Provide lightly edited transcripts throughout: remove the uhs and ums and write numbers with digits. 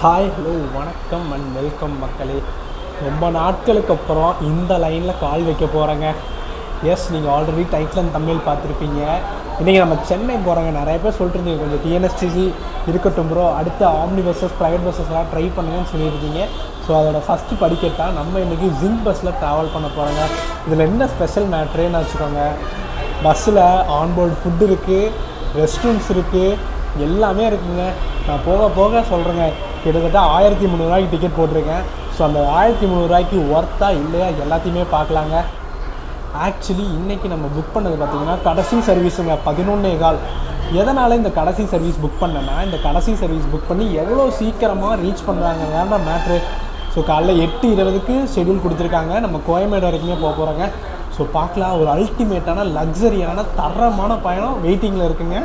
Hi hello வணக்கம் and welcome மக்களே. ரொம்ப நாட்களுக்கு அப்புறம் இந்த லைனில் கால் வைக்க போகிறேங்க. எஸ், நீங்கள் ஆல்ரெடி டைட்டில் அண்ட் தமிழ் பார்த்துருப்பீங்க. இன்றைக்கி நம்ம சென்னை போகிறோங்க. நிறைய பேர் சொல்லிட்டுருந்தீங்க கொஞ்சம் டிஎன்எஸ்டிசி இருக்கட்டும் ப்ரோ, அடுத்து ஆம்னி பஸ்ஸஸ் ப்ரைவேட் பஸ்ஸஸ்லாம் ட்ரை பண்ணுங்கன்னு சொல்லியிருந்தீங்க. ஸோ அதோட ஃபஸ்ட்டு படிக்கட்டாக நம்ம இன்றைக்கி ஜிங்க் பஸ்ஸில் ட்ராவல் பண்ண போகிறோங்க. இதில் என்ன ஸ்பெஷல் மேட்ருன்னு வச்சுக்கோங்க, பஸ்ஸில் ஆன்போர்டு ஃபுட்டு இருக்குது, ரெஸ்ட் ரூம்ஸ் இருக்குது, எல்லாமே இருக்குங்க. நான் போக போக சொல்கிறேங்க. கிட்டத்தட்ட 1300 டிக்கெட் போட்டிருக்கேன். ஸோ அந்த 1300 ஒர்த்தா இல்லையா எல்லாத்தையுமே பார்க்கலாங்க. ஆக்சுவலி இன்றைக்கி நம்ம புக் பண்ணது பார்த்திங்கன்னா கடைசி சர்வீஸுங்க, 11:15. எதனால் இந்த கடைசி சர்வீஸ் புக் பண்ணேன்னா, இந்த கடைசி சர்வீஸ் புக் பண்ணி எவ்வளோ சீக்கிரமாக ரீச் பண்ணுறாங்க வேண்டாம் மேட்ரு. ஸோ காலைல 8:20 ஷெட்யூல் கொடுத்துருக்காங்க. நம்ம கோயம்பேடு வரைக்குமே போக போகிறோங்க. ஸோ பார்க்கலாம். ஒரு அல்டிமேட்டான லக்ஸரியான தரமான பயணம் வெயிட்டிங்கில் இருக்குங்க.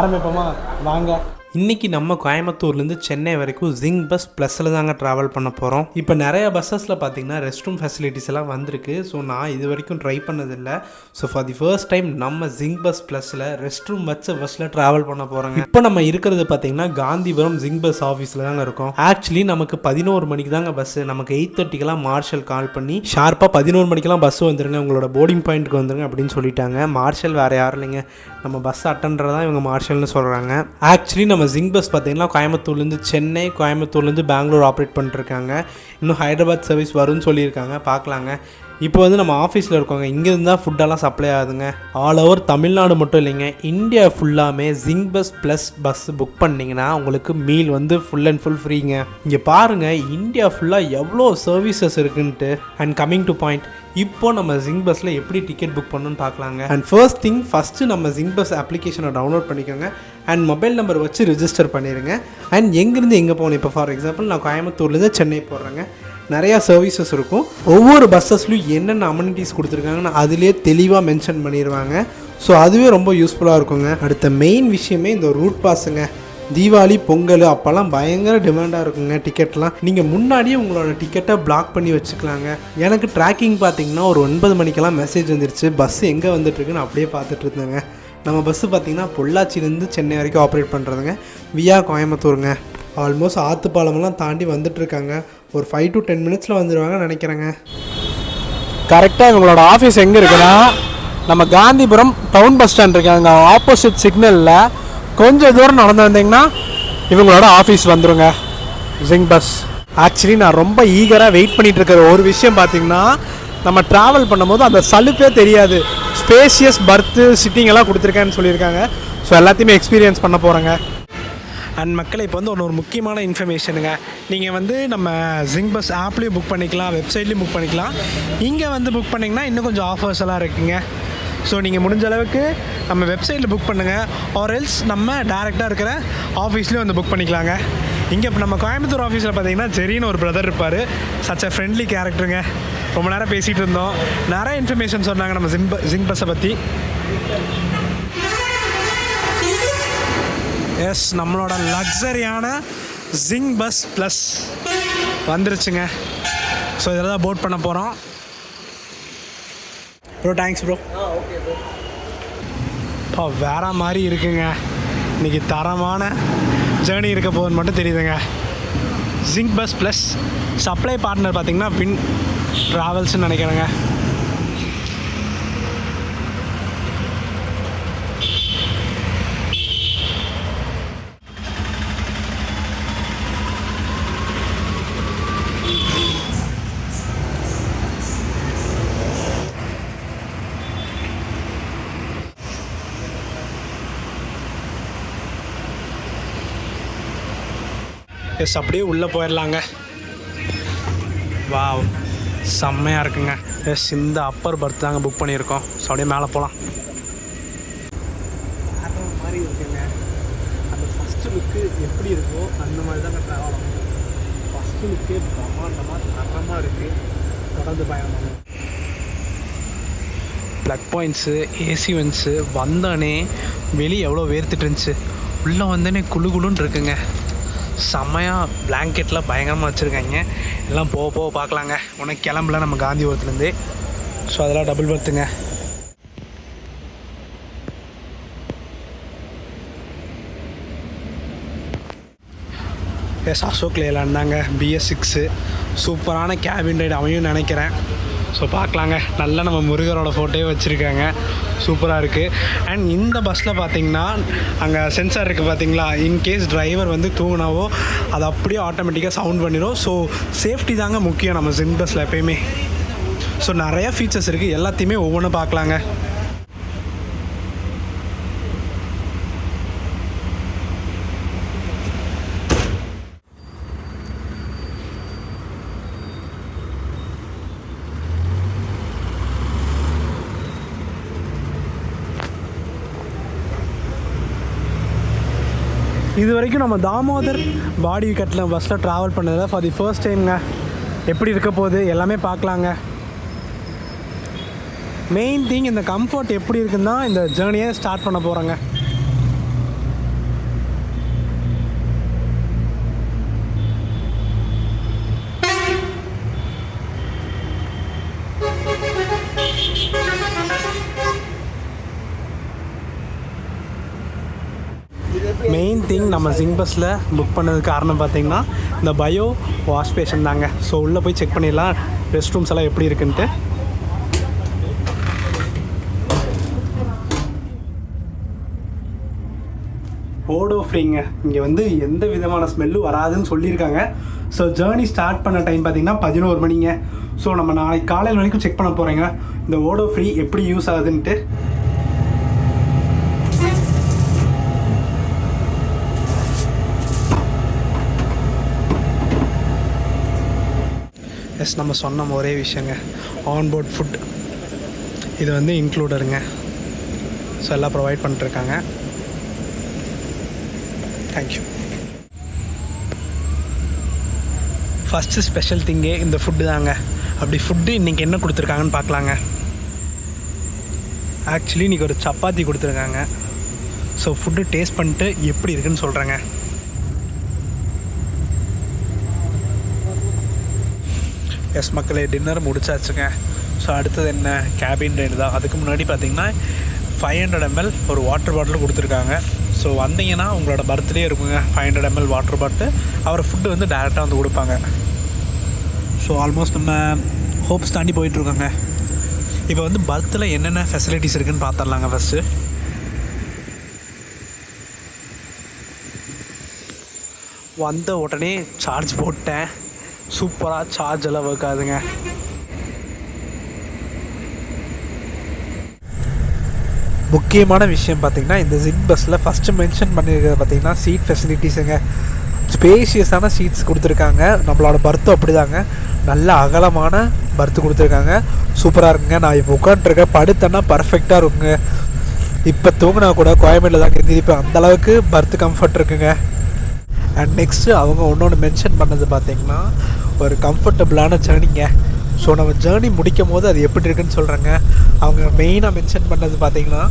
ஆரம்பிப்போமா வாங்க. இன்றைக்கி நம்ம கோயம்புத்தூர்லேருந்து சென்னை வரைக்கும் ஜிங்க் பஸ் ப்ளஸில் தாங்க ட்ராவல் பண்ண போகிறோம். இப்போ நிறைய பஸ்ஸஸில் பார்த்திங்கன்னா ரெஸ்ட் ரூம் ஃபெசிலிட்டிஸ் எல்லாம் வந்திருக்கு. ஸோ நான் இது வரைக்கும் ட்ரை பண்ணதில்லை. So for the first time நம்ம ஜிங்க் பஸ் ப்ளஸில் ரெஸ்ட் ரூம் வச்ச பஸ்ஸில் ட்ராவல் பண்ண போகிறோங்க. இப்போ நம்ம இருக்கிறது பார்த்திங்கன்னா காந்திபுரம் ஜிங்க் பஸ் ஆஃபீஸில் தாங்க இருக்கோம். ஆக்சுவலி நமக்கு 11 மணிக்கு தாங்க பஸ்ஸு. நமக்கு 8:30 மார்ஷல் கால் பண்ணி ஷார்ப்பாக 11 மணிக்கெலாம் பஸ்ஸு வந்துருங்க, உங்களோட போர்டிங் பாயிண்ட்டுக்கு வந்துருங்க அப்படின்னு சொல்லிட்டாங்க. மார்ஷல் வேறு யாரும் இல்லைங்க, நம்ம பஸ் அட்டன்றதான் இவங்க மார்ஷல்னு சொல்கிறாங்க. ஆக்சுவலி நம்ம ஜிங்க் பஸ் பார்த்தீங்கன்னா கோயம்புத்தூர்லேருந்து சென்னை, கோயம்புத்தூர்லேருந்து பெங்களூர் ஆப்ரேட் பண்ணிட்டுருக்காங்க. இன்னும் ஹைதராபாத் சர்வீஸ் வரும்னு சொல்லியிருக்காங்க, பார்க்கலாங்க. இப்போ வந்து நம்ம ஆஃபீஸில் இருக்கோங்க. இங்கேருந்து தான் ஃபுட்டெல்லாம் சப்ளை ஆகுதுங்க. ஆல் ஓவர் தமிழ்நாடு மட்டும் இல்லைங்க, இந்தியா ஃபுல்லாமே zinc bus plus bus book பண்ணிங்கன்னா உங்களுக்கு மீல் வந்து ஃபுல் அண்ட் ஃபுல் ஃப்ரீங்க. இங்கே பாருங்கள், இந்தியா ஃபுல்லாக எவ்வளோ சர்வீசஸ் இருக்குன்ட்டு. அண்ட் கம்மிங் டு பாயிண்ட், இப்போது நம்ம ஜிங்க் பஸ்ஸில் எப்படி டிக்கெட் புக் பண்ணணும்னு பார்க்கலாங்க. அண்ட் ஃபர்ஸ்ட்டு நம்ம ஜிங்க் பஸ் அப்ளிகேஷனை டவுன்லோட் பண்ணிக்கோங்க. அண்ட் மொபைல் நம்பர் வச்சு ரிஜிஸ்டர் பண்ணிடுங்க. அண்ட் எங்கேருந்து எங்கே போகணும், இப்போ ஃபார் எக்ஸாம்பிள் நான் கோயம்புத்தூர்லேருந்து சென்னை போடுறேங்க. நிறையா சர்வீசஸ் இருக்கும். ஒவ்வொரு பஸ்ஸஸ்லையும் என்னென்ன அமெனிட்டிஸ் கொடுத்துருக்காங்கன்னு அதிலே தெளிவாக மென்ஷன் பண்ணிடுவாங்க. ஸோ அதுவே ரொம்ப யூஸ்ஃபுல்லாக இருக்குங்க. அடுத்த மெயின் விஷயமே இந்த ரூட் பாஸுங்க. தீபாவளி, பொங்கல் அப்போல்லாம் பயங்கர டிமாண்டாக இருக்குங்க டிக்கெட்லாம். நீங்கள் முன்னாடியே உங்களோட டிக்கெட்டை பிளாக் பண்ணி வச்சுக்கலாங்க. எனக்கு ட்ராக்கிங் பார்த்தீங்கன்னா ஒரு 9 மணிக்கெல்லாம் மெசேஜ் வந்துருச்சு, பஸ் எங்கே வந்துட்டுருக்குன்னு அப்படியே பார்த்துட்டு இருந்தேங்க. நம்ம பஸ்ஸு பார்த்திங்கன்னா பொள்ளாச்சிலேருந்து சென்னை வரைக்கும் ஆப்ரேட் பண்ணுறதுங்க, வியா கோயம்புத்தூருங்க. ஆல்மோஸ்ட் ஆற்றுப்பாலமெல்லாம் தாண்டி வந்துட்டுருக்காங்க. ஒரு 5 to 10 மினிட்ஸில் வந்துடுவாங்கன்னு நினைக்கிறேங்க. கரெக்டாக இவங்களோட ஆஃபீஸ் எங்கே இருக்குன்னா, நம்ம காந்திபுரம் டவுன் பஸ் ஸ்டாண்ட் இருக்காங்க, ஆப்போசிட் சிக்னலில் கொஞ்சம் தூரம் நடந்து வந்தீங்கன்னா இவங்களோட ஆஃபீஸ் வந்துடுங்க, ஜிங்க் பஸ். ஆக்சுவலி நான் ரொம்ப ஈகராக வெயிட் பண்ணிகிட்டு இருக்கிற ஒரு விஷயம் பார்த்திங்கன்னா, நம்ம ட்ராவல் பண்ணும்போது அந்த சலுப்பே தெரியாது. ஸ்பேஷியஸ் பர்த்து சிட்டிங் எல்லாம் கொடுத்துருக்கேன்னு சொல்லியிருக்காங்க. ஸோ எல்லாத்தையுமே எக்ஸ்பீரியன்ஸ் பண்ண போகிறேங்க. அண்ட் மக்களை இப்போ வந்து ஒரு முக்கியமான இன்ஃபர்மேஷனுங்க. நீங்கள் வந்து நம்ம ஜிங்க் பஸ் ஆப்லேயும் புக் பண்ணிக்கலாம், வெப்சைட்லேயும் புக் பண்ணிக்கலாம். இங்கே வந்து புக் பண்ணிங்கன்னா இன்னும் கொஞ்சம் ஆஃபர்ஸ் எல்லாம் இருக்குங்க. ஸோ நீங்கள் முடிஞ்ச அளவுக்கு நம்ம வெப்சைட்டில் புக் பண்ணுங்கள், ஆர் எல்ஸ் நம்ம டேரெக்டாக இருக்கிற ஆஃபீஸ்லேயும் வந்து புக் பண்ணிக்கலாங்க. இங்கே இப்போ நம்ம கோயம்புத்தூர் ஆஃபீஸில் பார்த்தீங்கன்னா ஜெரின்னு ஒரு பிரதர் இருப்பார். சச் அ ஃப்ரெண்ட்லி கேரக்டருங்க. ரொம்ப நேரம் பேசிகிட்டு இருந்தோம், நிறைய இன்ஃபர்மேஷன் சொன்னாங்க நம்ம ஜிங்க் பஸ்ஸை பற்றி. எஸ், நம்மளோட லக்ஸரியான ஜிங்க் பஸ் ப்ளஸ் வந்துருச்சுங்க. ஸோ இதில் தான் போட் பண்ண போகிறோம். Bro thanks bro. Okay bro. இப்போ வேறு மாதிரி இருக்குங்க. இன்றைக்கி தரமான ஜேர்னி இருக்க போகுதுன்னு மட்டும் தெரியுதுங்க. Zinc bus plus supply partner பார்த்திங்கன்னா வின் ட்ராவல்ஸ்ன்னு நினைக்கிறேங்க. எஸ், அப்படியே உள்ளே போயிடலாங்க. வாவ், செம்மையாக இருக்குங்க. எஸ், இந்த அப்பர் பர்த் தாங்க புக் பண்ணியிருக்கோம். ஸோ அப்படியே மேலே போகலாம். வேறு மாதிரி இருக்குங்க. அந்த ஃபஸ்ட்டு லுக்கு எப்படி இருக்கோ அந்த மாதிரி தாங்க ட்ராவல் ஆகும். ஃபஸ்ட்டு லுக்கே பிரமாண்டமாக தரமாக இருக்குது. தொடர்ந்து பயணம். ப்ளக் பாயிண்ட்ஸு, ஏசி வென்ட்ஸு வந்தோடனே வெளியே எவ்வளோ வேர்த்துட்டு இருந்துச்சு, உள்ளே வந்தோடனே குழு குழுன்னு இருக்குங்க. செம்மையாக பிளாங்கெட்லாம் பயங்கரமாக வச்சுருக்காங்க. எல்லாம் போக போக பார்க்கலாங்க. உனக்கு கிளம்பல நம்ம காந்திபுரத்துலேருந்து. ஸோ அதெல்லாம் டபுள் பர்த்துங்க. எஸ் அசோக் லேலாண்ட் தாங்க BS6 சூப்பரான கேபின் ரைடு அமையும் நினைக்கிறேன். ஸோ பார்க்கலாங்க. நல்லா நம்ம முருகரோட ஃபோட்டோவே வச்சுருக்காங்க, சூப்பராக இருக்குது. அண்ட் இந்த பஸ்ஸில் பார்த்திங்கன்னா அங்கே சென்சார் இருக்குது பார்த்தீங்களா, இன்கேஸ் டிரைவர் வந்து தூங்கினாவோ அது அப்படியே ஆட்டோமேட்டிக்காக சவுண்ட் பண்ணிடும். ஸோ சேஃப்டி தாங்க முக்கியம் நம்ம ஜின் பஸ்ஸில் எப்பயுமே. ஸோ நிறையா ஃபீச்சர்ஸ் இருக்குது, எல்லாத்தையுமே ஒவ்வொன்றும் பார்க்கலாங்க. இது வரைக்கும் நம்ம தாமோதர் பாடி கட்டில் பஸ்ஸில் ட்ராவல் பண்ணதில் ஃபார் தி ஃபர்ஸ்ட் டைம்ங்க. எப்படி இருக்க போகுது எல்லாமே பார்க்கலாங்க. மெயின் திங் இந்த கம்ஃபர்ட் எப்படி இருக்குன்னு தான் இந்த ஜேர்னியை ஸ்டார்ட் பண்ண போகிறோங்க. மெயின் திங் நம்ம ஜிங் பஸ்ஸில் புக் பண்ணதுக்கு காரணம் பார்த்திங்கன்னா இந்த பயோ வாஷ் பேஷன் தாங்க. ஸோ உள்ளே போய் செக் பண்ணிடலாம் ரெஸ்ட் ரூம்ஸ் எல்லாம் எப்படி இருக்குன்ட்டு. ஓடோ ஃப்ரீங்க. இங்கே வந்து எந்த விதமான ஸ்மெல்லும் வராதுன்னு சொல்லியிருக்காங்க. ஸோ ஜேர்னி ஸ்டார்ட் பண்ண டைம் பார்த்திங்கன்னா 11 மணிங்க. ஸோ நம்ம நாளைக்கு காலையில் வரைக்கும் செக் பண்ண போகிறேங்க இந்த ஓடோ ஃப்ரீ எப்படி யூஸ் ஆகுதுன்ட்டு. எஸ் நம்ம சொன்ன ஒரே விஷயங்க, ஆன்போர்ட் ஃபுட் இது வந்து இன்க்ளூடருங்க. ஸோ எல்லாம் ப்ரொவைட் பண்ணிட்டுருக்காங்க. தேங்க்யூ. ஃபஸ்ட்டு ஸ்பெஷல் திங்கே இந்த ஃபுட்டு தாங்க. அப்படி ஃபுட்டு இன்றைக்கி என்ன கொடுத்துருக்காங்கன்னு பார்க்கலாங்க. ஆக்சுவலி இன்றைக்கி ஒரு சப்பாத்தி கொடுத்துருக்காங்க. ஸோ ஃபுட்டு டேஸ்ட் பண்ணிட்டு எப்படி இருக்குன்னு சொல்கிறேங்க. எஸ் மக்களே, டின்னர் முடிச்சாச்சுங்க. ஸோ அடுத்தது என்ன, கேபின் ரைடு தான். அதுக்கு முன்னாடி பார்த்திங்கன்னா 500 ml ஒரு வாட்டர் பாட்டில் கொடுத்துருக்காங்க. ஸோ வந்தீங்கன்னா உங்களோட பர்த்டே இருக்குங்க, 500 ml வாட்டர் பாட்டில் அவர் ஃபுட்டு வந்து டேரெக்டாக வந்து கொடுப்பாங்க. ஸோ ஆல்மோஸ்ட் நம்ம ஹோப்ஸ் தாண்டி போயிட்டுருக்கோங்க. இப்போ வந்து பர்த்தில் என்னென்ன ஃபெசிலிட்டிஸ் இருக்குதுன்னு பார்த்துடலாங்க. ஃபஸ்ட்டு வந்த உடனே சார்ஜ் போட்டேன். சூப்பராக சார்ஜ் எல்லாம் ஒர்க் ஆகுதுங்க. முக்கியமான விஷயம் பார்த்திங்கன்னா இந்த ஜின் பஸ்ஸில் ஃபஸ்ட்டு மென்ஷன் பண்ணியிருக்கிறது பார்த்திங்கன்னா சீட் ஃபெசிலிட்டிஸுங்க. ஸ்பேஷியஸான சீட்ஸ் கொடுத்துருக்காங்க. நம்மளோட பர்த்தும் அப்படி தாங்க, நல்ல அகலமான பர்த்து கொடுத்துருக்காங்க. சூப்பராக இருக்குங்க. நான் இப்போ உட்காந்துருக்கேன், படுத்தேன்னா பர்ஃபெக்டாக இருக்குங்க. இப்போ தூங்கினா கூட கோயம்பேட்டில் தாங்க எந்திரிப்பேன், அந்தளவுக்கு பர்த்து கம்ஃபர்ட் இருக்குங்க. அண்ட் நெக்ஸ்ட்டு அவங்க ஒன்று மென்ஷன் பண்ணது பார்த்திங்கன்னா ஒரு கம்ஃபர்டபுளான ஜேர்னிங்க. ஸோ நம்ம ஜேர்னி முடிக்கும் போது அது எப்படி இருக்குன்னு சொல்கிறாங்க. அவங்க மெயினாக மென்ஷன் பண்ணது பார்த்திங்கன்னா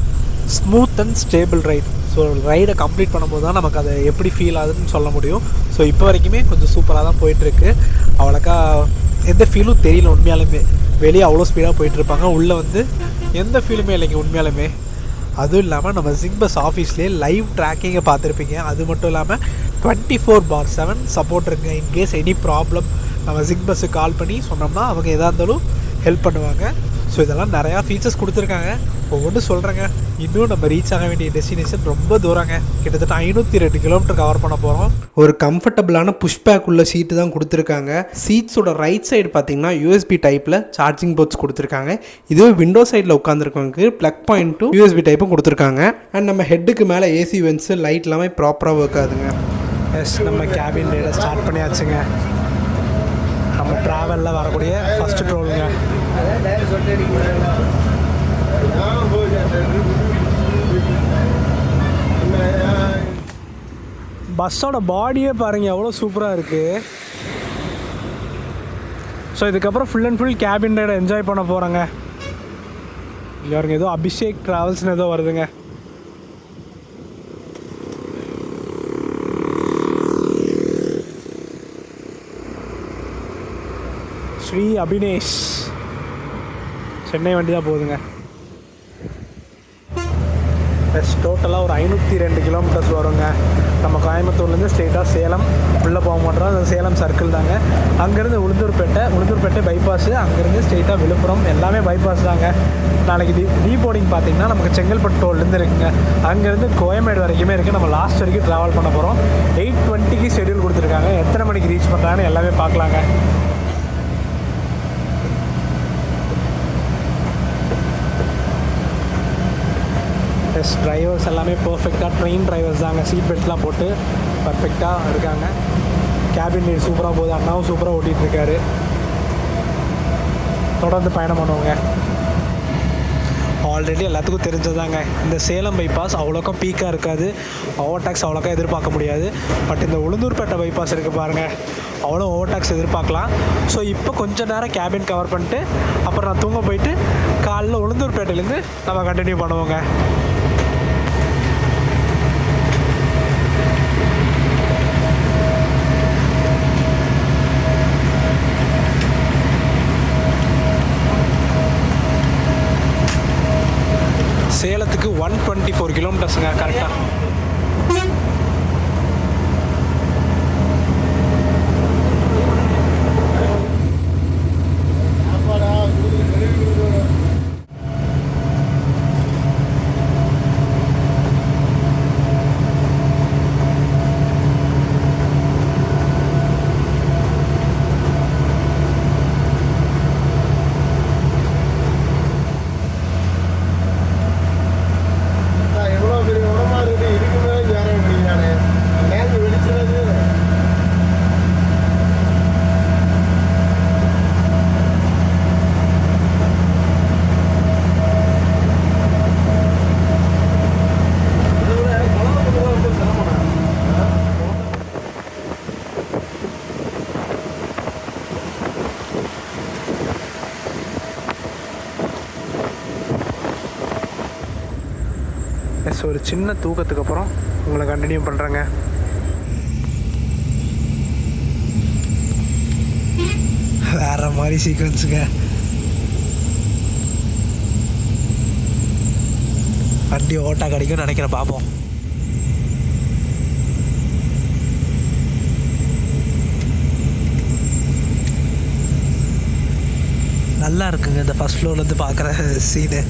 smooth and stable ride. So ரைடை கம்ப்ளீட் பண்ணும்போது தான் நமக்கு அதை எப்படி ஃபீல் ஆகுதுன்னு சொல்ல முடியும். ஸோ இப்போ வரைக்குமே கொஞ்சம் சூப்பராக தான் போயிட்டுருக்கு. அவ்வளோக்கா எந்த ஃபீலும் தெரியல உண்மையாலுமே. வெளியே அவ்வளோ ஸ்பீடாக போயிட்டுருப்பாங்க, உள்ளே வந்து எந்த ஃபீலுமே இல்லைங்க உண்மையாலுமே. அதுவும் இல்லாமல் நம்ம ஜிங் பஸ் ஆஃபீஸ்லேயே லைவ் ட்ராக்கிங்கை பார்த்துருப்பீங்க. அது மட்டும் இல்லாமல் 24/7 சப்போர்ட் இருக்குங்க. இன்கேஸ் எனி ப்ராப்ளம் நம்ம ஜிங் பஸ்ஸுக்கு கால் பண்ணி சொன்னோம்னா அவங்க எதாக இருந்தாலும் ஹெல்ப் பண்ணுவாங்க. ஸோ இதெல்லாம் நிறையா ஃபீச்சர்ஸ் கொடுத்துருக்காங்க. ஒவ்வொன்றும் சொல்கிறேங்க. இன்னும் நம்ம ரீச் ஆக வேண்டிய டெஸ்டினேஷன் ரொம்ப தூரங்க, கிட்டத்தட்ட 502 கிலோமீட்டர் கவர் பண்ண போகிறோம். ஒரு கம்ஃபர்டபுளான புஷ்பேக் உள்ள சீட்டு தான் கொடுத்துருக்காங்க. சீட்ஸோட ரைட் சைடு பார்த்தீங்கன்னா USB டைப்பில் சார்ஜிங் போர்ட்ஸ் கொடுத்துருக்காங்க. இதுவே விண்டோ சைடில் உட்காந்துருக்கவங்களுக்கு ப்ளக் பாயிண்ட்டும் USB டைப்பும் கொடுத்துருக்காங்க. அண்ட் நம்ம ஹெட்டுக்கு மேலே AC வென்ட்ஸு லைட் எல்லாமே ப்ராப்பராக ஒர்க் ஆகுதுங்க. எஸ் நம்ம கேபின் ரைடை ஸ்டார்ட் பண்ணியாச்சுங்க. நம்ம ட்ராவலில் வரக்கூடிய ஃபஸ்ட்டு ட்ரோலுங்க. பஸ்ஸோட பாடியே பாருங்கள் எவ்வளோ சூப்பராக இருக்குது. ஸோ இதுக்கப்புறம் ஃபுல் அண்ட் ஃபுல் கேபின் ரைடை என்ஜாய் பண்ண போகிறோங்க. இவருங்க ஏதோ அபிஷேக் ட்ராவல்ஸ்னு ஏதோ வருதுங்க. ஸ்ரீ அபினேஷ் சென்னை வண்டி தான் போகுதுங்க. எஸ் டோட்டலாக ஒரு 502 கிலோமீட்டர்ஸ் வருங்க. நம்ம கோயம்புத்தூர்லேருந்து ஸ்ட்ரெயிட்டாக சேலம் உள்ளே போக மாட்டோம். அந்த சேலம் சர்க்கிள் தாங்க. அங்கேருந்து உளுந்தூர்பேட்டை பைபாஸு, அங்கேருந்து ஸ்ட்ரெயிட்டாக விழுப்புரம் எல்லாமே பைபாஸ் தாங்க. நாளைக்கு டீபோர்டிங் பார்த்திங்கன்னா நமக்கு செங்கல்பட்டு டோல்லேருந்து இருக்குங்க. அங்கேருந்து கோயம்பேடு வரைக்குமே இருக்குது. நம்ம லாஸ்ட் வரைக்கும் ட்ராவல் பண்ண போகிறோம். 8:20க்கு ஷெடியூல் கொடுத்துருக்காங்க. எத்தனை மணிக்கு ரீச் பண்ணுறாங்கன்னு எல்லாமே பார்க்கலாங்க. எஸ் டிரைவர்ஸ் எல்லாமே பர்ஃபெக்டாக ட்ரெயின் டிரைவர்ஸ் தாங்க. சீட் பெல்ட்லாம் போட்டு பர்ஃபெக்டாக இருக்காங்க. கேபின் சூப்பராக போகுது. அண்ணாவும் சூப்பராக ஓட்டிகிட்ருக்காரு. தொடர்ந்து பயணம் பண்ணுவோங்க. ஆல்ரெடி எல்லாத்துக்கும் தெரிஞ்சதாங்க, இந்த சேலம் பைபாஸ் அவ்வளோக்கா பீக்காக இருக்காது. ஓவர்டேக்ஸ் அவ்வளோக்கா எதிர்பார்க்க முடியாது. பட் இந்த உளுந்தூர்பேட்டை பைபாஸ் இருக்குது பாருங்கள், அவ்வளோ ஓவர்டேக்ஸ் எதிர்பார்க்கலாம். ஸோ இப்போ கொஞ்சம் நேரம் கேபின் கவர் பண்ணிட்டு அப்புறம் நான் தூங்க போயிட்டு காலைல உளுந்தூர்பேட்டையிலேருந்து நம்ம கண்டினியூ பண்ணுவோங்க. சேலத்துக்கு 124 கிலோமீட்டர்ஸுங்க கரெக்டாக. எஸ் ஒரு சின்ன தூக்கத்துக்கு அப்புறம் உங்களை கண்டினியூ பண்ணுறேங்க. வேறு மாதிரி சீக்வன்ஸுங்க. வண்டி ஓட்டா கிடைக்கும்னு நினைக்கிறேன், பார்ப்போம். நல்லா இருக்குங்க இந்த ஃபஸ்ட் ஃப்ளோர்லேருந்து பார்க்குற சீனு.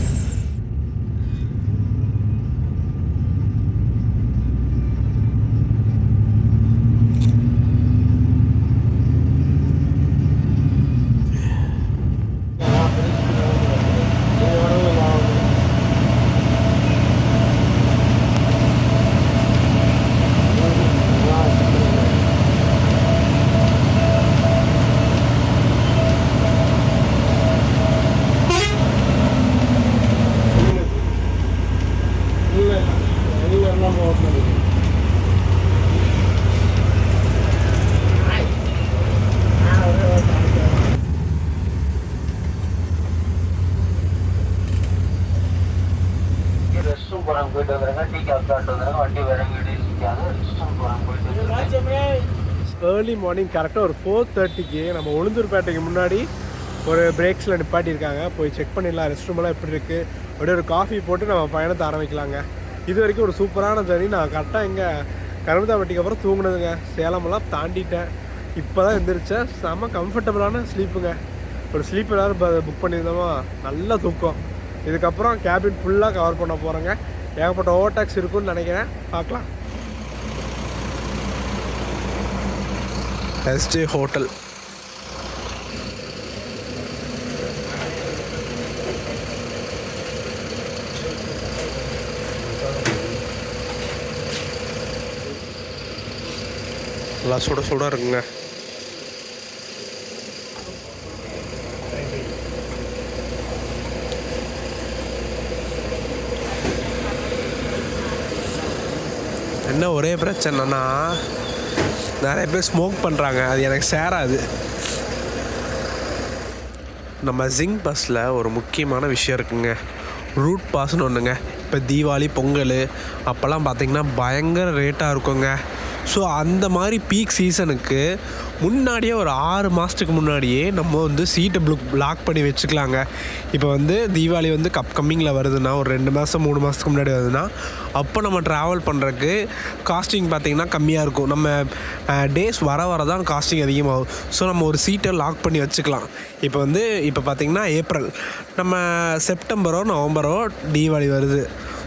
ஏர்லி மார்னிங் கரெக்டாக ஒரு 4:30க்கு நம்ம உளுந்தூர்பேட்டைக்கு முன்னாடி ஒரு பிரேக்ஸில் நிப்பாட்டியிருக்காங்க. போய் செக் பண்ணிடலாம் ரெஸ்ட் ரூமெல்லாம் எப்படி இருக்குது. அப்படியே ஒரு காஃபி போட்டு நம்ம பயணத்தை ஆரம்பிக்கலாங்க. இது வரைக்கும் ஒரு சூப்பரான ஜர்னி. நான் கரெக்டாக இங்கே கருமதாப்பட்டிக்கு அப்புறம் தூங்கினதுங்க. சேலமெல்லாம் தாண்டிட்டேன். இப்போ தான் எந்திரிச்சேன். செம்ம கம்ஃபர்டபுளான ஸ்லீப்புங்க. ஒரு ஸ்லீப் எல்லோரும் புக் பண்ணியிருந்தோமா, நல்ல தூக்கம். இதுக்கப்புறம் கேபின் ஃபுல்லாக கவர் பண்ண போகிறேங்க. ஏகப்பட்ட ஓவர்டேக்ஸ் இருக்குன்னு நினைக்கிறேன், பார்க்கலாம். SJ hotel. நல்லா சுட சுட இருக்குங்க. என்ன ஒரே பிரச்சனைனா நிறைய பேர் ஸ்மோக் பண்ணுறாங்க, அது எனக்கு சேராது. நம்ம ஜிங் பஸ்ஸில் ஒரு முக்கியமான விஷயம் இருக்குங்க, ரூட் பாஸ்ன்னு ஒன்றுங்க. இப்போ தீபாவளி பொங்கல் அப்போல்லாம் பார்த்திங்கன்னா பயங்கர ரேட்டாக இருக்குங்க. ஸோ அந்த மாதிரி பீக் சீசனுக்கு முன்னாடியே ஒரு 6 மாதத்துக்கு முன்னாடியே நம்ம வந்து சீட்டை லாக் பண்ணி வச்சுக்கலாங்க. இப்போ வந்து தீபாவளி வந்து கம்மிங்கில் வருதுன்னா, ஒரு 2 மாதம் 3 மாதத்துக்கு முன்னாடி வருதுன்னா, அப்போ நம்ம ட்ராவல் பண்ணுறதுக்கு காஸ்டிங் பார்த்திங்கன்னா கம்மியாக இருக்கும். நம்ம டேஸ் வர வர தான் காஸ்டிங் அதிகமாகும். ஸோ நம்ம ஒரு சீட்டை லாக் பண்ணி வச்சுக்கலாம். இப்போ பார்த்திங்கன்னா ஏப்ரல், நம்ம செப்டம்பரோ நவம்பரோ தீபாவளி வருது.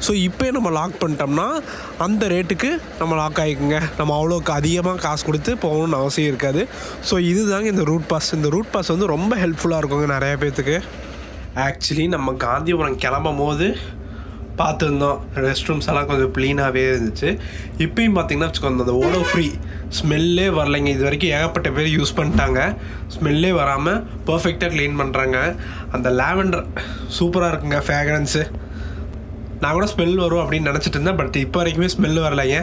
ஸோ இப்போயே நம்ம லாக் பண்ணிட்டோம்னா அந்த ரேட்டுக்கு நம்ம லாக் ஆகிக்குங்க. நம்ம அவ்வளோக்கு அதிகமாக காசு கொடுத்து போகணுன்னு அவசியம் இருக்காது. ஸோ இதுதாங்க இந்த ரூட் பாஸ். இந்த ரூட் பாஸ் வந்து ரொம்ப ஹெல்ப்ஃபுல்லாக இருக்குங்க நிறையா பேர்த்துக்கு. ஆக்சுவலி நம்ம காந்திபுரம் கிளம்பும் போது பார்த்துருந்தோம், ரெஸ்ட் ரூம்ஸ் எல்லாம் கொஞ்சம் க்ளீனாகவே இருந்துச்சு. இப்போயும் பார்த்திங்கன்னா வச்சுக்கோங்க, அந்த ஓலோ ஃப்ரீ ஸ்மெல்லே வரலைங்க. இது வரைக்கும் ஏகப்பட்ட பேர் யூஸ் பண்ணிட்டாங்க, ஸ்மெல்லே வராமல் பர்ஃபெக்டாக க்ளீன் பண்ணுறாங்க. அந்த லாவெண்டர் சூப்பராக இருக்குங்க ஃப்ராக்ரன்ஸு. நான் கூட ஸ்மெல் வரும் அப்படின்னு நினச்சிட்டு இருந்தேன், பட் இப்போ வரைக்குமே ஸ்மெல் வரலைங்க.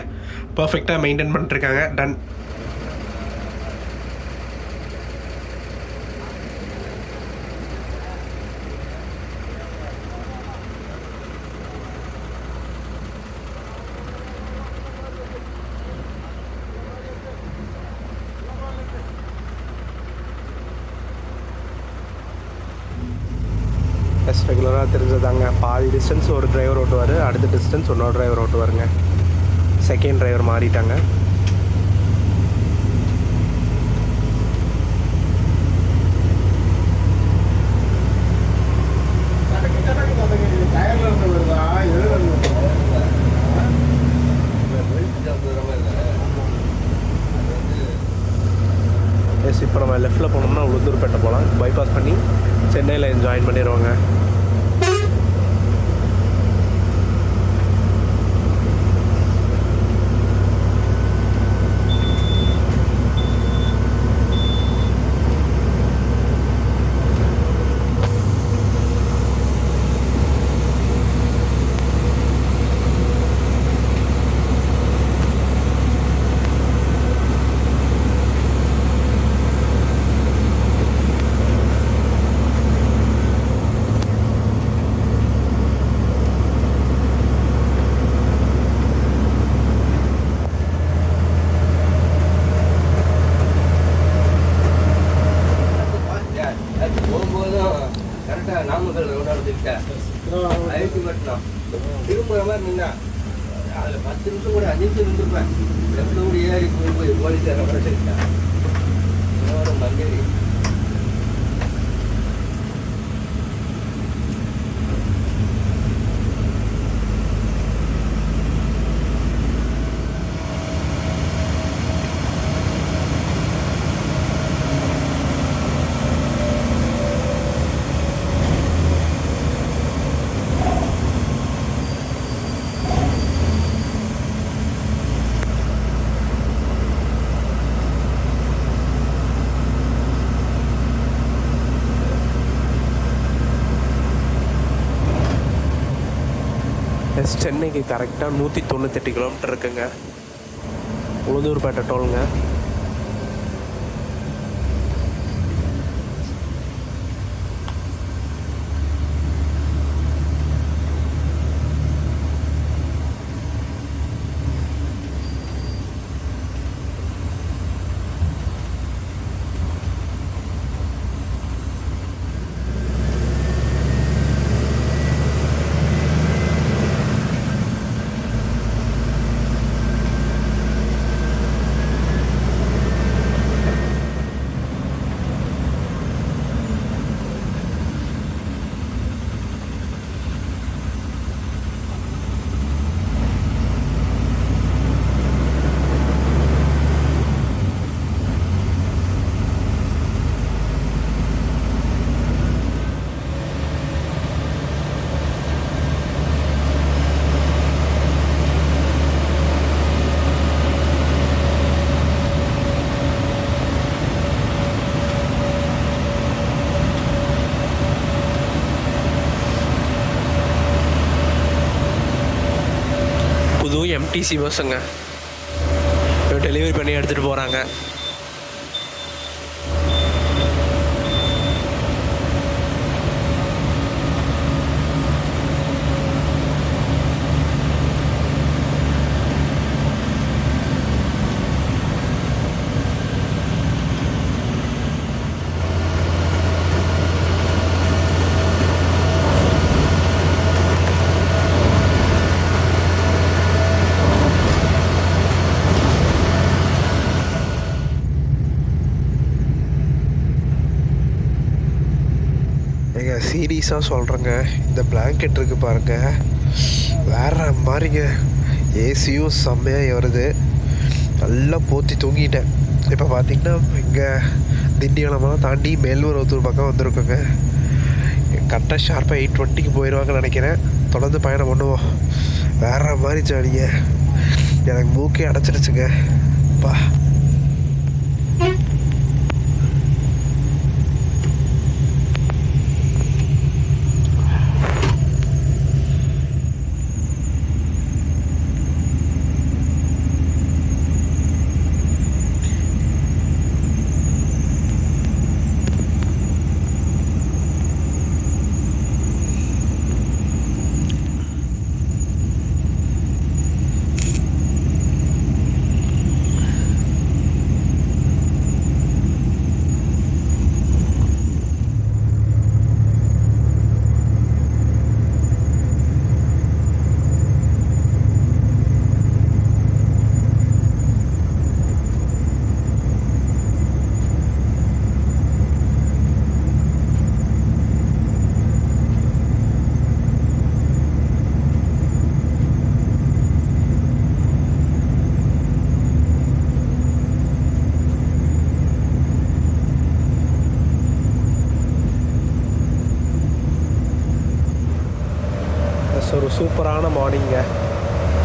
பர்ஃபெக்டாக மெயின்டைன் பண்ணிட்டுருக்காங்க. டன். ரெகுலராக தெரிஞ்சதாங்க. பாதி டிஸ்டன்ஸ் ஒரு டிரைவர் ஓட்டுவார், அடுத்த டிஸ்டன்ஸ் இன்னொரு டிரைவர் ஓட்டுவாருங்க. செகண்ட் டிரைவர் மாறிட்டாங்க. எஸ், இப்போ நம்ம லெஃப்ட்டில் போனோம்னா உளுந்தூர்பேட்டை போகலாம். பைபாஸ் பண்ணி சென்னையில் ஜாயின் பண்ணிடுவாங்க. திரும்புற மாதிரி நின்னா அதில் 10 நிமிஷம் கூட 5 நிமிஷம் நின்றுப்பேன். லெஃப்டில் கூட ஏறி போய் போலீஸாரை வர சொல்லிட்டேன். மஞ்சள் சென்னைக்கு கரெக்டாக 198 கிலோமீட்டர் இருக்குங்க. உளுந்தூர்பேட்டை டோலுங்க. எம்டிசி பஸ்ஸுங்க டெலிவரி பண்ணி எடுத்துகிட்டு போகிறாங்க. ஏங்க சீரியஸாக சொல்கிறேங்க, இந்த பிளாங்கெட் இருக்குது பாருங்கள், வேறு மாதிரிங்க. ஏசியும் செம்மையாக வருது, நல்லா போற்றி தூங்கிட்டேன். இப்போ பார்த்திங்கன்னா இங்கே திண்டிவனமெல்லாம் தாண்டி மேல்மருவத்தூர் பக்கம் வந்திருக்கோங்க. கரெக்டாக ஷார்ப்பாக 8:20 போயிடுவாங்கன்னு நினைக்கிறேன். தொடர்ந்து பயணம் பண்ணுவோம். வேறு மாதிரி ஜாலிங்க. எனக்கு மூக்கே அடைச்சிடுச்சுங்க. பா ஒரு சூப்பரான மார்னிங்க.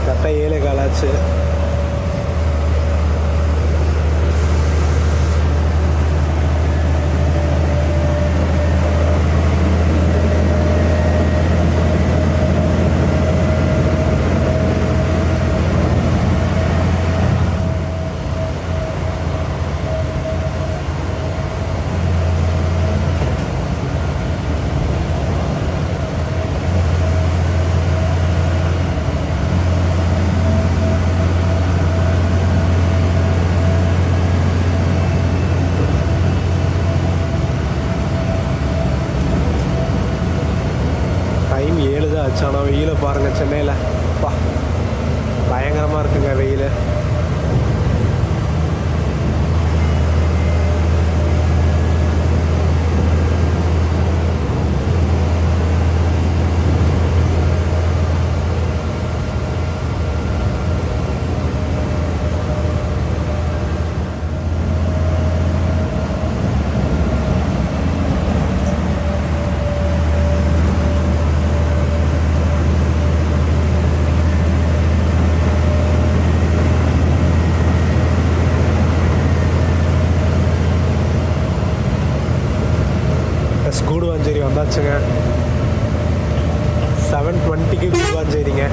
கரெக்டாக 7:15 ஆச்சு. டைம் 7 தான் ஆச்சு. ஆனால் வெயிலை பாருங்கள், சென்னையில் பா பயங்கரமாக இருக்குங்க வெயில். கூடுவாஞ்சேரி வந்தாச்சுங்க. 7:20க்கு கூடுவாஞ்சேரிங்க.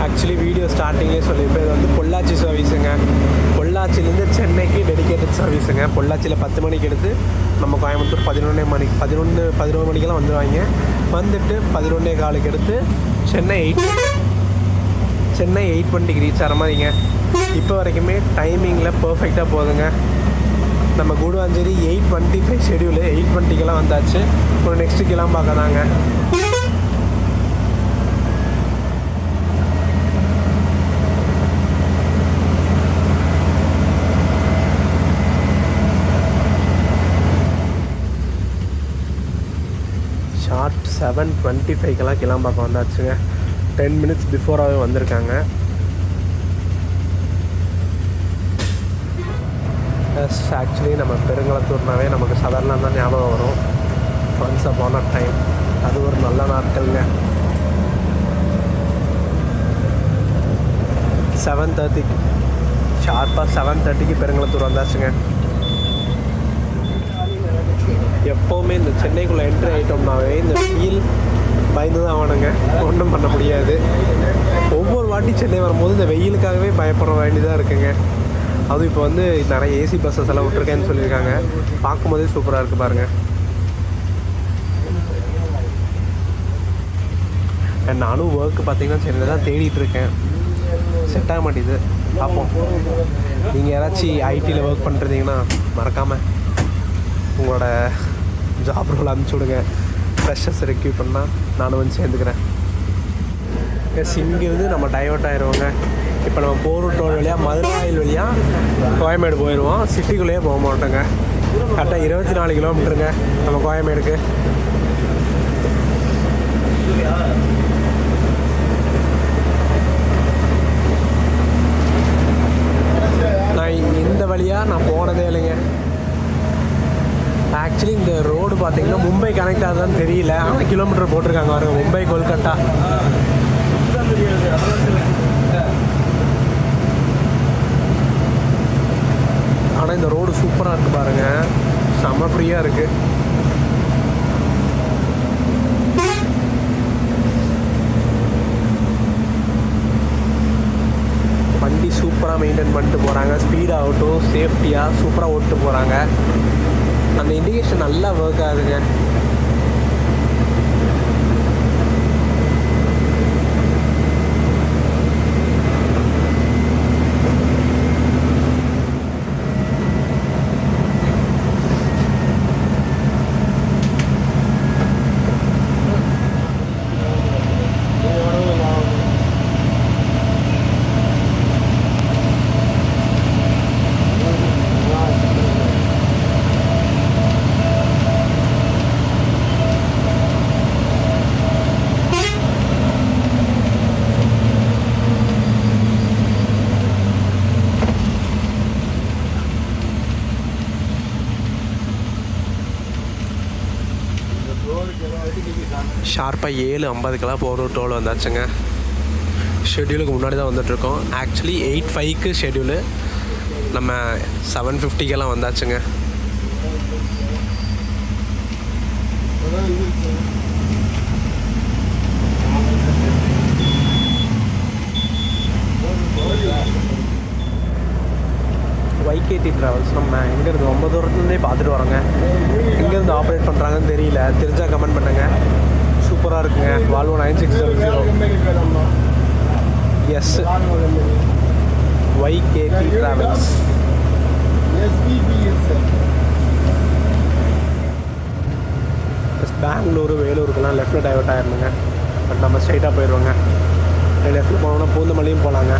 ஆக்சுவலி வீடியோ ஸ்டார்டிங்லேயே சொல்லியிருப்பேன், இது வந்து பொள்ளாச்சி சர்வீஸுங்க. பொள்ளாச்சிலேருந்து சென்னைக்கு டெடிக்கேட்டட் சர்வீஸுங்க. பொள்ளாச்சியில் 10 மணிக்கு எடுத்து நம்ம கோயம்புத்தூர் 11 மணிக்கெல்லாம் வந்துடுவாங்க. வந்துட்டு 11:15 எடுத்து சென்னை 8:20க்கு ரீச் ஆகிற மாதிரிங்க. இப்போ வரைக்குமே டைமிங்கில் பர்ஃபெக்டாக போகுதுங்க. நம்ம கூடுவாஞ்சேரி 8:25 ஷெடியூலு, 8:20க்கெல்லாம் வந்தாச்சு. ஒரு நெக்ஸ்ட்டு கிளம்பாக்க தாங்க. ஷார்ப் 7:25க்கெல்லாம் கிளம்பாக்கம் வந்தாச்சுங்க. 10 மினிட்ஸ் பிஃபோராகவே வந்திருக்காங்க. ப்ளஸ் ஆக்சுவலி நம்ம பெருங்களத்தூர்னாவே நமக்கு சதர்லாந்து தான் ஞாபகம் வரும். ஒன்ஸ் அப்பான் அ டைம், அது ஒரு நல்ல நாட்கள்ங்க. 7:30 ஷார்ப்பாக 7:30க்கு பெருங்களத்தூர் வந்தாச்சுங்க. எப்போவுமே இந்த சென்னைக்குள்ளே என்ட்ரி ஆகிட்டோம்னாவே இந்த ஃபீல் பயந்து தான் ஆகணுங்க, ஒன்றும் பண்ண முடியாது. ஒவ்வொரு வாட்டி சென்னை வரும்போது இந்த வெயிலுக்காகவே பயப்பட வேண்டியதாக இருக்குங்க. அதுவும் இப்போ வந்து நிறைய ஏசி பஸ்ஸஸ் எல்லாம் விட்ருக்கேன்னு சொல்லியிருக்காங்க. பார்க்கும்போதே சூப்பராக இருக்குது பாருங்கள். நானும் ஒர்க்கு பார்த்தீங்கன்னா சென்னையில் தான் தேடிட்டுருக்கேன், செட் ஆக மாட்டேது. பார்ப்போம். நீங்கள் யாராச்சும் ஐடியில் ஒர்க் பண்ணுறீங்கன்னா மறக்காமல் உங்களோட ஜாப் ரோல் அனுப்பிச்சி விடுங்க. ஃப்ரெஷர்ஸ் ரெக்யூட் பண்ணால் நானும் வந்து சேர்ந்துக்கிறேன். எஸ், இங்கேருந்து நம்ம டைவர்ட் ஆயிடுவோங்க. இப்போ நம்ம போரூர் டோல் வழியாக மதுராயில் வழியாக கோயம்பேடு போயிடுவோம். சிட்டிக்குள்ளேயே போக மாட்டோங்க. கரெக்டாக 24 கிலோமீட்டருங்க நம்ம கோயம்பேடுக்கு. நான் இந்த வழியாக நான் போனதே இல்லைங்க. ஆக்சுவலி இந்த ரோடு பார்த்தீங்கன்னா மும்பை கனெக்ட் ஆகுதான்னு தெரியல. ஆனால் கிலோமீட்டர் போட்டிருக்காங்க பாருங்க, மும்பை கொல்கட்டா. ஆனால் இந்த ரோடு சூப்பராக இருக்குது பாருங்கள், செம்ம ஃப்ரீயாக இருக்குது. வண்டி சூப்பராக மெயின்டைன் பண்ணிட்டு போகிறாங்க. ஸ்பீடாகட்டும் சேஃப்டியாக சூப்பராக ஓட்டு போகிறாங்க. அந்த இண்டிகேஷன் நல்லா ஒர்க் ஆகுதுங்க. ஷார்ப்பாக 7:50 போகிற டோல் வந்தாச்சுங்க. ஷெட்யூலுக்கு முன்னாடி தான் வந்துட்ருக்கோம். ஆக்சுவலி 8:05 ஷெட்யூலு, நம்ம 7:50 வந்தாச்சுங்க. YKT ட்ராவல்ஸ் நம்ம எங்கேருந்து ரொம்ப தூரத்துலேருந்தே பார்த்துட்டு வரோங்க. எங்கேருந்து ஆப்ரேட் பண்ணுறாங்கன்னு தெரியல, தெரிஞ்சால் கமெண்ட் பண்ணுங்கள். சூப்பராக இருக்குங்க. Volvo 9600. Yes, YKT travels. Bangalore வேலூருக்கெல்லாம் லெஃப்ட்டில் டைவர்ட் ஆகிருந்துங்க. பட் நம்ம ஸ்ட்ரைட்டாக போயிடுவோங்க. லெஃப்ட்டில் போனோம்னா பூந்தமல்லியும் போகலாங்க.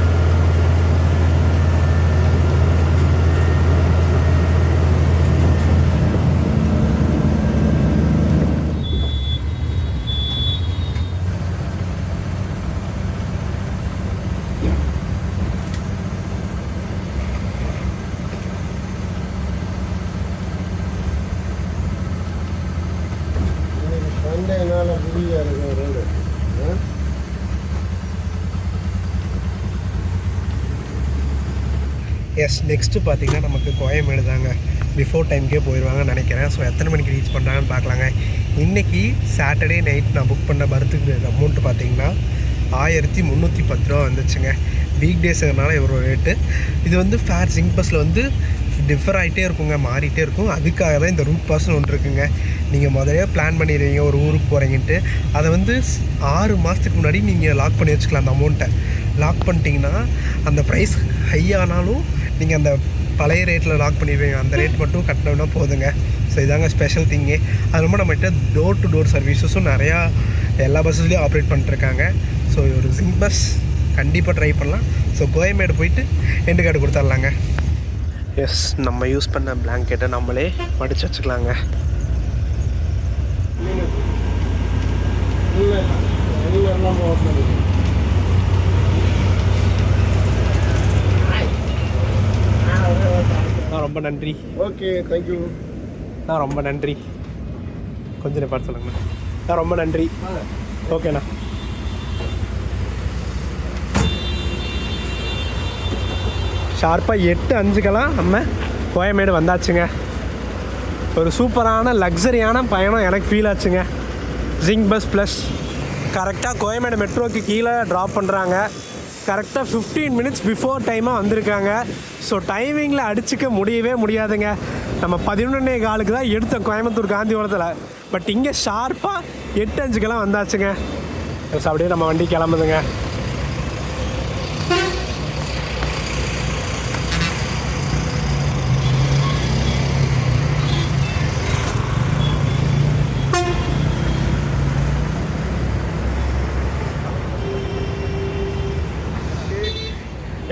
எஸ், நெக்ஸ்ட்டு பார்த்தீங்கன்னா நமக்கு கோயம்பேடு தாங்க. பிஃபோர் டைம்க்கே போயிடுவாங்கன்னு நினைக்கிறேன். ஸோ எத்தனை மணிக்கு ரீச் பண்ணுறாங்கன்னு பார்க்கலாங்க. இன்றைக்கி சாட்டர்டே நைட் நான் புக் பண்ண பர்த்துக்கு அமௌண்ட்டு பார்த்தீங்கன்னா 1310 ரூபா வந்துச்சுங்க. வீக் டேஸுங்கிறனால இவ்வளோ ரேட்டு. இது வந்து ஃபேர் ஜிங்க் பஸ்ஸில் வந்து டிஃபர் ஆகிட்டே இருக்குங்க, மாறிட்டே இருக்கும். அதுக்காக தான் இந்த ரூட் பாஸ்ன்னு ஒன்று இருக்குங்க. நீங்கள் முதலே பிளான் பண்ணிடுவீங்க ஒரு ஊருக்கு போகிறீங்கன்ட்டு, அதை வந்து 6 மாதத்துக்கு முன்னாடி நீங்கள் லாக் பண்ணி வச்சுக்கலாம். அந்த அமௌண்ட்டை லாக் பண்ணிட்டீங்கன்னா அந்த ப்ரைஸ் ஹை ஆனாலும் நீங்கள் அந்த பழைய ரேட்டில் லாக் பண்ணிடுவீங்க. அந்த ரேட் மட்டும் கட்டினோம்னா போதுங்க. ஸோ இதாங்க ஸ்பெஷல் திங்கு. அது ரொம்ப நம்மகிட்ட டோர் டு டோர் சர்வீஸஸும் நிறையா எல்லா பஸ்ஸஸ்லேயும் ஆப்ரேட் பண்ணிட்டுருக்காங்க. ஸோ ஒரு ஜிங்க் பஸ் கண்டிப்பாக ட்ரை பண்ணலாம். ஸோ கோயம்பேடு போயிட்டு எண்டு கார்டு கொடுத்துர்லாங்க. எஸ், நம்ம யூஸ் பண்ண பிளாங்கெட்டை நம்மளே மடித்து வச்சுக்கலாங்க. ரொம்ப நன்றி. Okay, thank you. ரொம்ப நன்றி. கொஞ்சம் பார்த்து சொல்லுங்கண்ணா. ரொம்ப நன்றி. ஓகேண்ணா. ஷார்ப்பாக 8:05 நம்ம கோயம்பேடு வந்தாச்சுங்க. ஒரு சூப்பரான லக்ஸரியான பயணம் எனக்கு ஃபீல் ஆச்சுங்க. ஜிங்க் பஸ் ப்ளஸ் கரெக்டாக கோயம்பேடு மெட்ரோக்கு கீழே ட்ராப் பண்ணுறாங்க. கரெக்டாக 15 மினிட்ஸ் பிஃபோர் டைமாக வந்திருக்காங்க. ஸோ டைமிங்கில் அடிச்சுக்க முடியவே முடியாதுங்க. நம்ம 11:15 தான் எடுத்த கோயம்புத்தூர் காந்திபுரத்தில். பட் இங்கே ஷார்ப்பாக 8:05 வந்தாச்சுங்க. ஸோ அப்படியே நம்ம வண்டி கிளம்புதுங்க.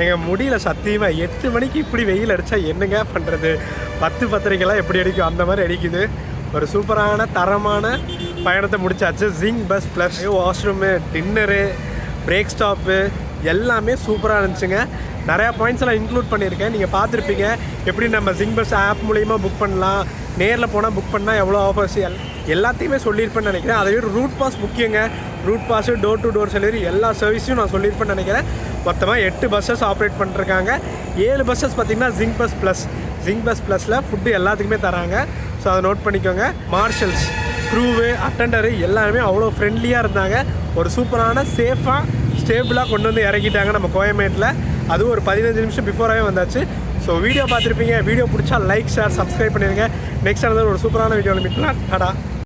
எங்கள் முடியல சத்தியமாக 8 மணிக்கு இப்படி வெயில் அடித்தா என்னங்க பண்ணுறது, 10-10:30 எப்படி அடிக்கும் அந்த மாதிரி அடிக்குது. ஒரு சூப்பரான தரமான பயணத்தை முடிச்சாச்சு. Zingbus plus washroom, dinner, break stop எல்லாமே சூப்பராக இருந்துச்சுங்க. நிறையா பாயிண்ட்ஸ் எல்லாம் இன்க்ளூட் பண்ணியிருக்கேன், நீங்கள் பார்த்துருப்பீங்க. எப்படி நம்ம ஜிங் பஸ் ஆப் மூலிமா புக் பண்ணலாம், நேரில் போனால் புக் பண்ணால் எவ்வளோ ஆஃபர்ஸ் எல்லாத்தையுமே சொல்லியிருப்பேன்னு நினைக்கிறேன். அதை விட ரூட் பாஸ் முக்கியங்க. Route pass, door to door delivery எல்லா சர்வீஸையும் நான் சொல்லியிருப்பேன்னு நினைக்கிறேன். மொத்தமாக 8 பஸ்ஸஸ் ஆப்ரேட் பண்ணிருக்காங்க. 7 பஸ்ஸஸ் பார்த்திங்கன்னா ஜிங் பஸ் ப்ளஸ். ஜிங் பஸ் ப்ளஸில் ஃபுட்டு எல்லாத்துக்குமே தராங்க. ஸோ அதை நோட் பண்ணிக்கோங்க. மார்ஷல்ஸ், க்ரூவு, அட்டண்டரு எல்லாருமே அவ்வளோ ஃப்ரெண்ட்லியாக இருந்தாங்க. ஒரு சூப்பரான சேஃபாக ஸ்டேபிளாக கொண்டு வந்து இறக்கிட்டாங்க நம்ம கோயம்பேட்டில். அதுவும் ஒரு 15 நிமிஷம் பிஃபோராகவே வந்தாச்சு. ஸோ வீடியோ பார்த்துருப்பீங்க. வீடியோ பிடிச்சா லைக், ஷேர், சப்ஸ்கிரைப் பண்ணிடுங்க. நெக்ஸ்ட் ஆனது ஒரு சூப்பரான வீடியோவில் மீட் பண்ணலாம். டாடா.